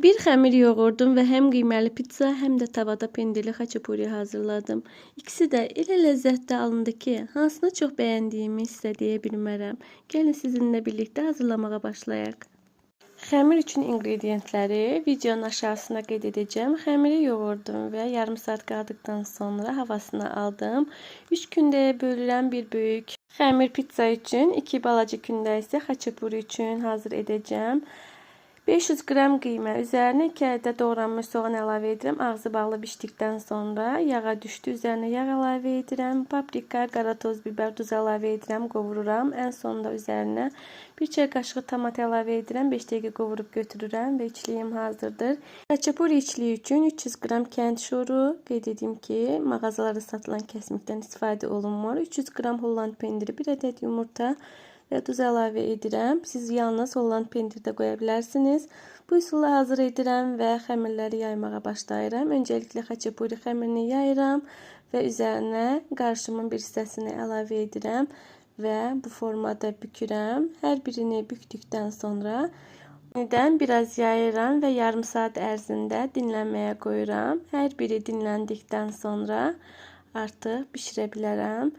Bir xəmir yoğurdum və həm qiyməli pizza, həm də tavada pendirli xaçapuri hazırladım. İkisi də elə ləzzətli alındı ki, hansını çox bəyəndiyimi sizə deyə bilmərəm. Gəlin sizinlə birlikdə hazırlamağa başlayaq. Xəmir üçün inqrediyentləri videonun aşağısına qeyd edəcəm. Xəmiri yoğurdum və yarım saat qaldıqdan sonra havasını aldım. 3 kündəyə bölürəm bir böyük xəmir pizza üçün, 2 balaca kündə isə xaçapuri üçün hazır edəcəm. 500 qram qiymə, üzərinə 2 ədəd doğranmış soğan əlavə edirəm. Ağzı bağlı bişdikdən sonra yağa düşdü, üzərinə yağ əlavə edirəm. Paprika, qara toz biber, duz əlavə edirəm, qovururam. Ən sonunda üzərinə 1 çay qaşığı tomat əlavə edirəm. 5 dəqiqə qovurub götürürəm və içliyim hazırdır. Xaçapuri içliyi üçün 300 qram kənd şoru, qeyd edim ki, mağazalarda satılan kəsmikdən istifadə olunmur. 300 qram holland pendiri, 1 ədəd yumurta və duz əlavə edirəm. Siz yalnız holland pendiri də qoya bilərsiniz. Bu üsulu hazır edirəm və xəmirləri yaymağa başlayıram. Öncəliklə xaçapuri xəmirini yayıram və üzərinə qarışımın bir hissəsini əlavə edirəm və bu formada bükürəm. Hər birini bükdükdən sonra yenidən biraz yayıram və yarım saat ərzində dinlənməyə qoyuram. Hər biri dinləndikdən sonra artıq bişirə bilərəm.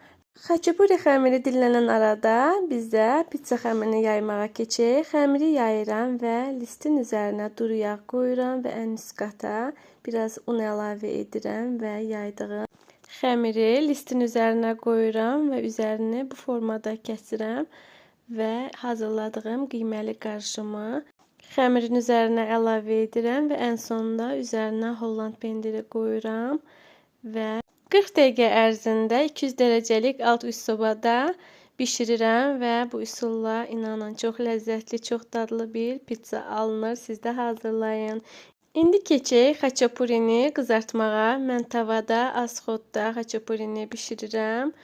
Xaçapuri xəmiri dinlənən arada biz də pizza xəmirini yaymağa keçək. Xəmiri yayıram və listin üzərinə duru yağ qoyuram və ən üst qata biraz un əlavə edirəm və yaydığım xəmiri listin üzərinə qoyuram və üzərini bu formada kəsirəm və hazırladığım qiyməli qarışımı xəmirin üzərinə əlavə edirəm və ən sonunda üzərinə holland pendiri qoyuram və 40 dəqiqə ərzində 200 dərəcəlik alt-üst sobada bişirirəm və bu üsulla inanın çox ləzzətli, çox dadlı bir pizza alınır. Siz də hazırlayın. İndi keçək xaçapurini qızartmağa. Mən tavada az xodda xaçapurini bişirirəm.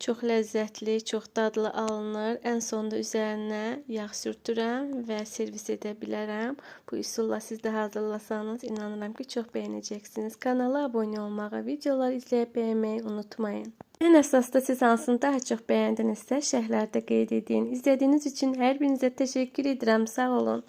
Çox ləzzətli, çox dadlı alınır. Ən sonunda üzərinə yağ sürtürəm və servis edə bilərəm. Bu üsulla siz də hazırlasanız inanıram ki, çox bəyənəcəksiniz. Kanala abunə olmağı, videoları izləyib bəyənməyi unutmayın. Ən əsasda siz hansını daha çox bəyəndinizsə şərhlərdə qeyd edin. İzlədiyiniz üçün hər birinizə təşəkkür edirəm. Sağ olun.